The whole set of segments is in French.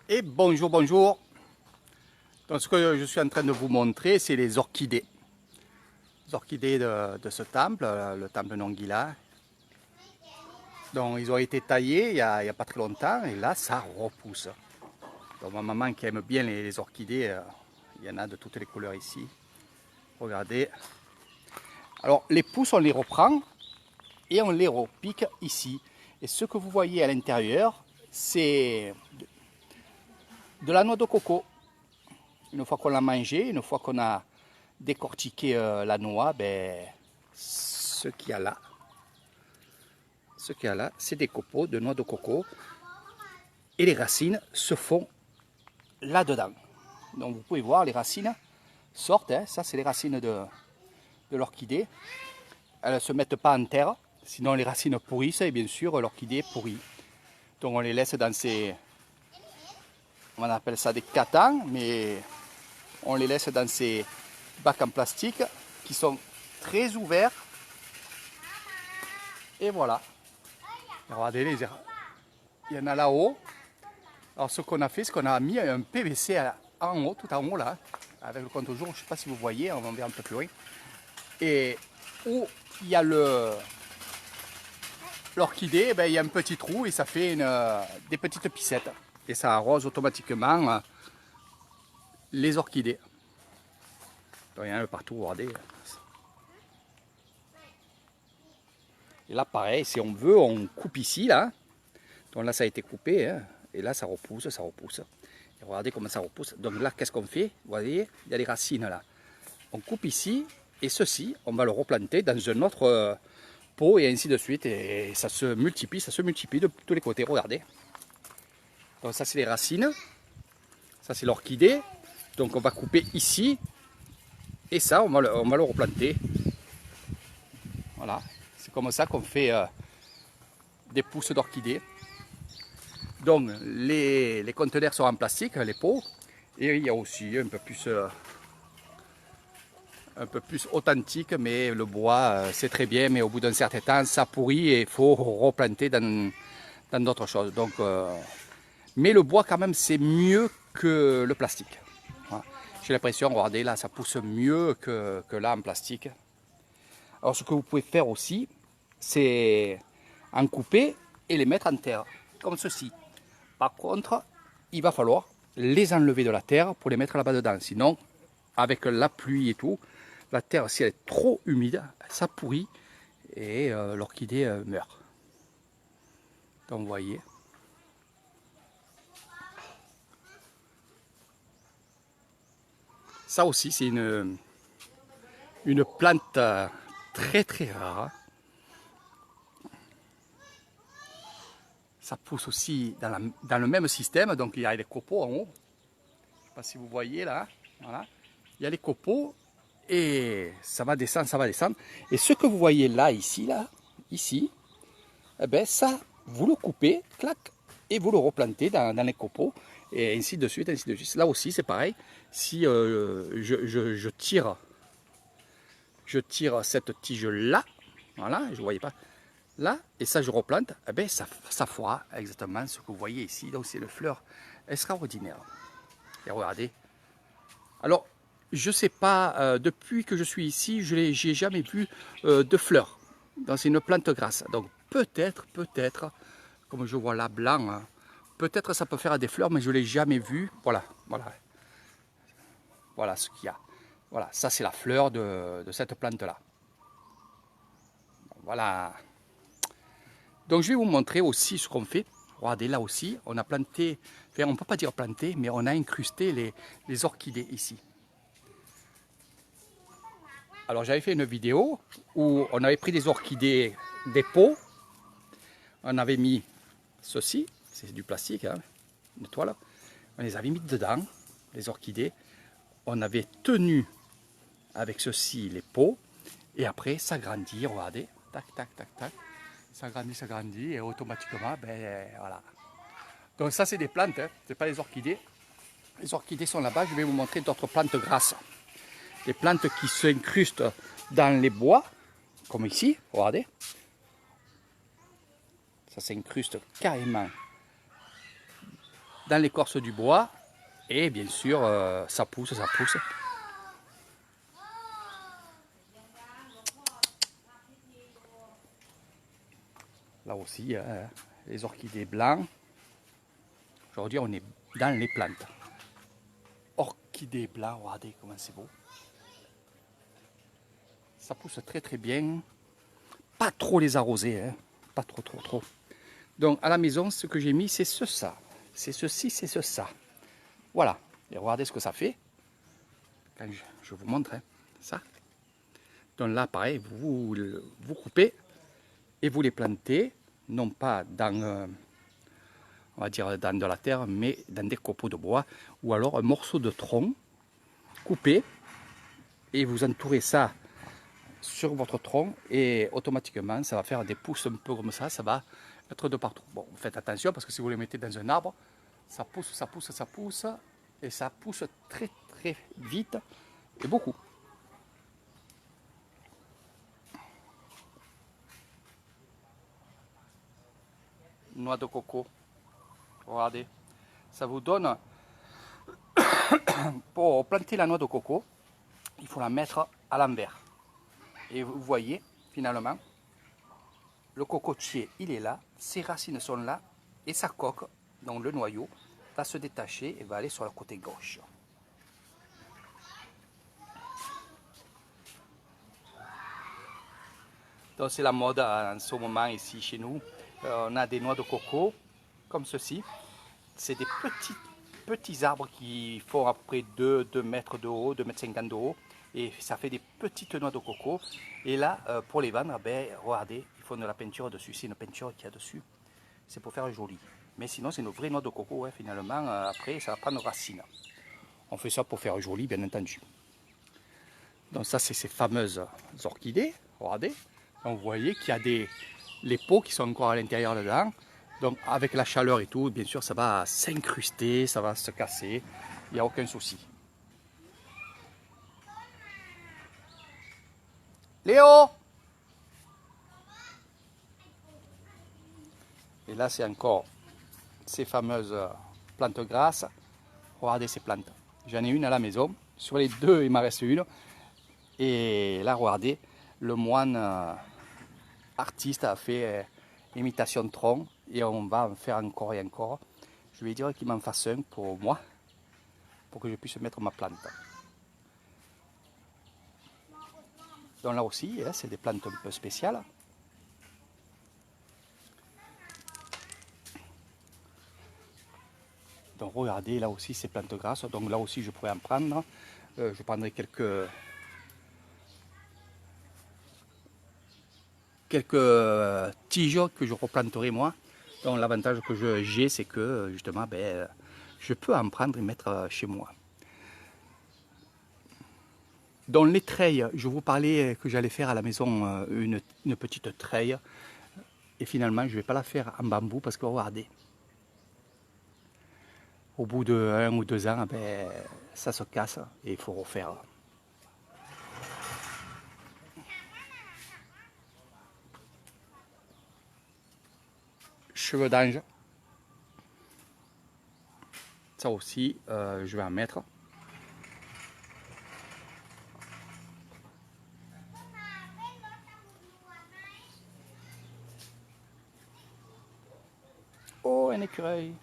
Et bonjour, bonjour. Donc ce que je suis en train de vous montrer, c'est les orchidées. Les orchidées de ce temple, le temple Nongila. Donc ils ont été taillés il y a pas très longtemps et là ça repousse. Donc ma maman qui aime bien les orchidées, il y en a de toutes les couleurs ici. Regardez. Alors les pousses on les reprend et on les repique ici. Et ce que vous voyez à l'intérieur, c'est de la noix de coco. Une fois qu'on l'a mangé, une fois qu'on a décortiqué la noix, ben, ce qu'il y a là, c'est des copeaux de noix de coco et les racines se font là-dedans. Donc vous pouvez voir, les racines sortent, hein, ça c'est les racines de l'orchidée. Elles ne se mettent pas en terre, sinon les racines pourrissent et bien sûr l'orchidée pourrit. Donc on les laisse dans ces, on appelle ça des catans, mais on les laisse dans ces bacs en plastique qui sont très ouverts. Et voilà. Regardez les airs. Il y en a là-haut. Alors ce qu'on a fait, c'est qu'on a mis un PVC en haut, tout en haut là, avec le compte-jour. Je ne sais pas si vous voyez, on va voir un peu plus loin. Et où il y a l'orchidée, ben, il y a un petit trou et ça fait des petites piscettes. Et ça arrose automatiquement les orchidées. Donc il y en a partout, regardez. Et là, pareil, si on veut, on coupe ici, là. Donc là, ça a été coupé, hein. Et là, ça repousse, ça repousse. Et regardez comment ça repousse. Donc là, qu'est-ce qu'on fait? Vous voyez, il y a les racines, là. On coupe ici, et ceci, on va le replanter dans un autre pot, et ainsi de suite. Et ça se multiplie de tous les côtés, regardez. Donc ça, c'est les racines. Ça, c'est l'orchidée. Donc on va couper ici, et ça, on va le replanter. Voilà. C'est comme ça qu'on fait des pousses d'orchidées. Donc les conteneurs sont en plastique, les pots, et il y a aussi un peu plus authentique, mais le bois c'est très bien, mais au bout d'un certain temps ça pourrit et il faut replanter dans d'autres choses. Donc, mais le bois quand même c'est mieux que le plastique. Voilà. J'ai l'impression, regardez là, ça pousse mieux que là en plastique. Alors ce que vous pouvez faire aussi, c'est en couper et les mettre en terre, comme ceci. Par contre, il va falloir les enlever de la terre pour les mettre là-bas dedans. Sinon, avec la pluie et tout, la terre, si elle est trop humide, ça pourrit et l'orchidée meurt. Donc vous voyez. Ça aussi, c'est une plante très très rare. Ça pousse aussi dans le même système, donc il y a les copeaux en haut. Je ne sais pas si vous voyez là. Voilà. Il y a les copeaux et ça va descendre, ça va descendre. Et ce que vous voyez là, ici, eh ben ça, vous le coupez, clac, et vous le replantez dans les copeaux, et ainsi de suite, ainsi de suite. Là aussi, c'est pareil. Si je tire cette tige-là, voilà, je ne voyais pas, là, et ça je replante, eh ben ça fera exactement ce que vous voyez ici. Donc c'est une fleur extraordinaire. Et regardez. Alors, je ne sais pas, depuis que je suis ici, je n'ai jamais vu de fleurs. Donc c'est une plante grasse. Donc peut-être, comme je vois là blanc, hein, peut-être ça peut faire des fleurs, mais je ne l'ai jamais vu. Voilà, voilà. Voilà ce qu'il y a. Voilà, ça c'est la fleur de cette plante-là. Voilà. Donc je vais vous montrer aussi ce qu'on fait. Regardez, là aussi, on a planté, enfin, on ne peut pas dire planté, mais on a incrusté les orchidées ici. Alors j'avais fait une vidéo où on avait pris des orchidées, des pots, on avait mis ceci, c'est du plastique, hein, une toile, on les avait mis dedans, les orchidées, on avait tenu avec ceci les pots, et après ça grandit, regardez, tac, tac, tac, tac, ça grandit, et automatiquement, ben voilà. Donc ça c'est des plantes, hein, c'est pas les orchidées. Les orchidées sont là-bas, je vais vous montrer d'autres plantes grasses. Des plantes qui s'incrustent dans les bois, comme ici, regardez. Ça s'incruste carrément dans l'écorce du bois. Et bien sûr, ça pousse, ça pousse. Là aussi, hein, les orchidées blancs. Aujourd'hui, on est dans les plantes. Orchidées blancs, regardez comment c'est beau. Ça pousse très très bien. Pas trop les arroser, hein. Pas trop. Donc à la maison, ce que j'ai mis, c'est ça. C'est ceci, c'est ça. Voilà. Et regardez ce que ça fait. Quand je vous montre, hein, ça. Donc là, pareil, vous coupez et vous les plantez, non pas dans, on va dire dans de la terre, mais dans des copeaux de bois, ou alors un morceau de tronc coupé, et vous entourez ça sur votre tronc, et automatiquement, ça va faire des pousses un peu comme ça va être de partout. Bon, faites attention, parce que si vous les mettez dans un arbre, ça pousse, et ça pousse très très vite, et beaucoup. Noix de coco, regardez, ça vous donne, pour planter la noix de coco, il faut la mettre à l'envers. Et vous voyez, finalement, le cocotier, il est là, ses racines sont là, et sa coque, donc le noyau, va se détacher et va aller sur le côté gauche. Donc c'est la mode en ce moment ici chez nous. On a des noix de coco, comme ceci. C'est des petits arbres qui font à peu près 2 mètres de haut, 2,50 m de haut. Et ça fait des petites noix de coco. Et là, pour les vendre, ben, regardez, ils font de la peinture dessus. C'est une peinture qu'il y a dessus. C'est pour faire joli. Mais sinon, c'est une vraie noix de coco. Ouais, finalement, après, ça va prendre racine. On fait ça pour faire joli, bien entendu. Donc ça, c'est ces fameuses orchidées. Regardez. Donc vous voyez qu'il y a les peaux qui sont encore à l'intérieur dedans. Donc avec la chaleur et tout, bien sûr, ça va s'incruster, ça va se casser. Il n'y a aucun souci. Léo! Et là, c'est encore ces fameuses plantes grasses. Regardez ces plantes. J'en ai une à la maison. Sur les deux, il m'en reste une. Et là, regardez, le moine artiste a fait imitation de tronc. Et on va en faire encore et encore. Je vais dire qu'il m'en fasse un pour moi, pour que je puisse mettre ma plante. Donc là aussi, hein, c'est des plantes un peu spéciales. Donc regardez, là aussi, ces plantes grasses. Donc là aussi, je pourrais en prendre. Je prendrai quelques tiges que je replanterai moi. Donc l'avantage que j'ai, c'est que justement, ben, je peux en prendre et mettre chez moi. Dans les treilles, je vous parlais que j'allais faire à la maison une petite treille. Et finalement, je ne vais pas la faire en bambou parce que regardez, au bout de 1 ou 2 ans, ben, ça se casse et il faut refaire. Cheveux d'ange. Ça aussi, je vais en mettre. Oh, un écureuil.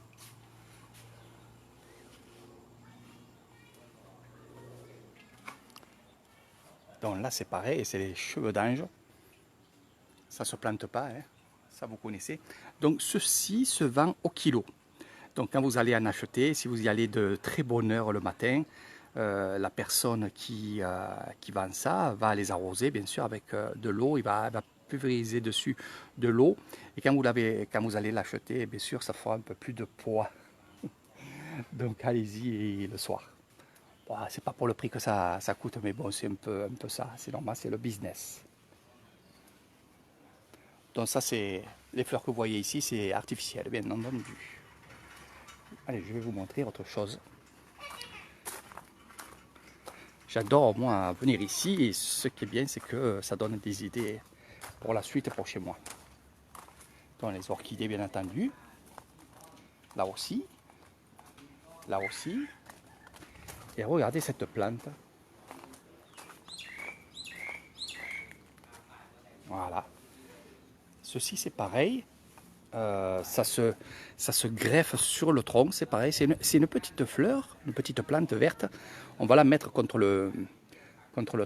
Donc là, c'est pareil, c'est les cheveux d'ange. Ça ne se plante pas, hein. Ça vous connaissez. Donc ceci se vend au kilo. Donc quand vous allez en acheter, si vous y allez de très bonne heure le matin, la personne qui vend ça va les arroser, bien sûr, avec de l'eau. Il va pulvériser dessus de l'eau. Et quand vous allez l'acheter, bien sûr, ça fera un peu plus de poids. Donc allez-y le soir. Bon, c'est pas pour le prix que ça coûte, mais bon, c'est un peu ça. C'est normal, c'est le business. Donc ça, c'est les fleurs que vous voyez ici, c'est artificiel, bien entendu. Allez, je vais vous montrer autre chose. J'adore, moi, venir ici, et ce qui est bien, c'est que ça donne des idées pour la suite, pour chez moi. Donc les orchidées, bien entendu. Là aussi. là aussi. Et regardez cette plante. Voilà. Ceci c'est pareil. Ça se greffe sur le tronc, c'est pareil. C'est une petite fleur, une petite plante verte. On va la mettre contre le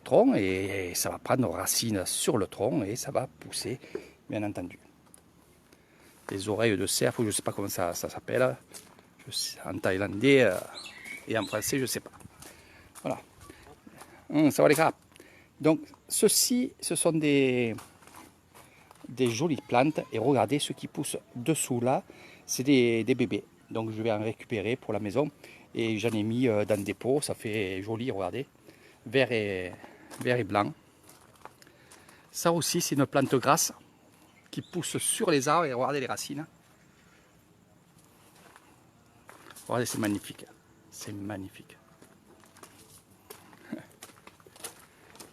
tronc et ça va prendre racine sur le tronc et ça va pousser, bien entendu. Les oreilles de cerf, ou je ne sais pas comment ça s'appelle, en thaïlandais et en français, je ne sais pas. Voilà. Ça va les gars. Donc, ceci, ce sont des jolies plantes. Et regardez, ce qui pousse dessous là, c'est des bébés. Donc, je vais en récupérer pour la maison. Et j'en ai mis dans des pots. Ça fait joli, regardez. Vert et blanc. Ça aussi, c'est une plante grasse qui pousse sur les arbres. Et regardez les racines. Regardez, c'est magnifique. C'est magnifique.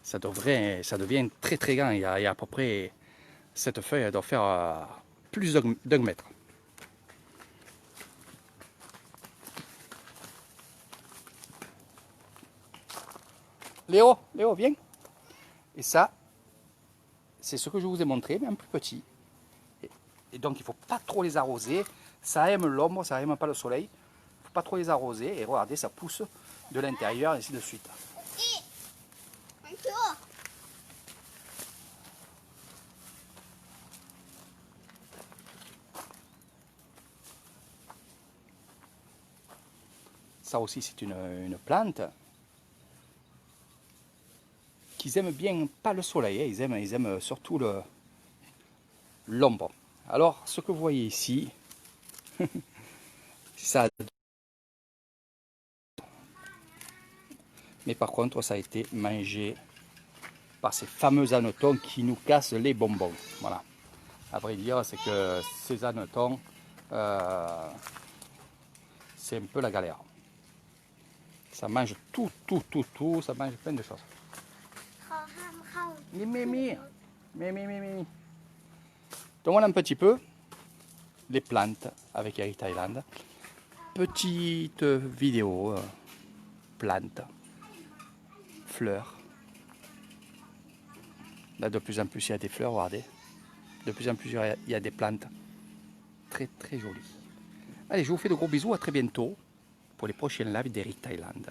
Ça devient très très grand. Il y a à peu près, cette feuille, elle doit faire plus d'un mètre. Léo, viens. Et ça, c'est ce que je vous ai montré, mais un plus petit. Et donc, il ne faut pas trop les arroser. Ça aime l'ombre, ça aime pas le soleil. Il ne faut pas trop les arroser. Et regardez, ça pousse de l'intérieur, et ainsi de suite. Ça aussi, c'est une plante qu'ils aiment bien, pas le soleil, hein. Ils aiment surtout l'ombre. Alors, ce que vous voyez ici, ça. Mais par contre, ça a été mangé par ces fameux hannetons qui nous cassent les bonbons. Voilà. À vrai dire, c'est que ces hannetons, c'est un peu la galère. Ça mange tout, ça mange plein de choses. Mimi. Donc voilà un petit peu les plantes avec Eric Thailand. Petite vidéo, plantes, fleurs. Là, de plus en plus, il y a des fleurs, regardez. De plus en plus, il y a des plantes très très jolies. Allez, je vous fais de gros bisous, à très bientôt pour les prochaines lives d'Eric Thailand.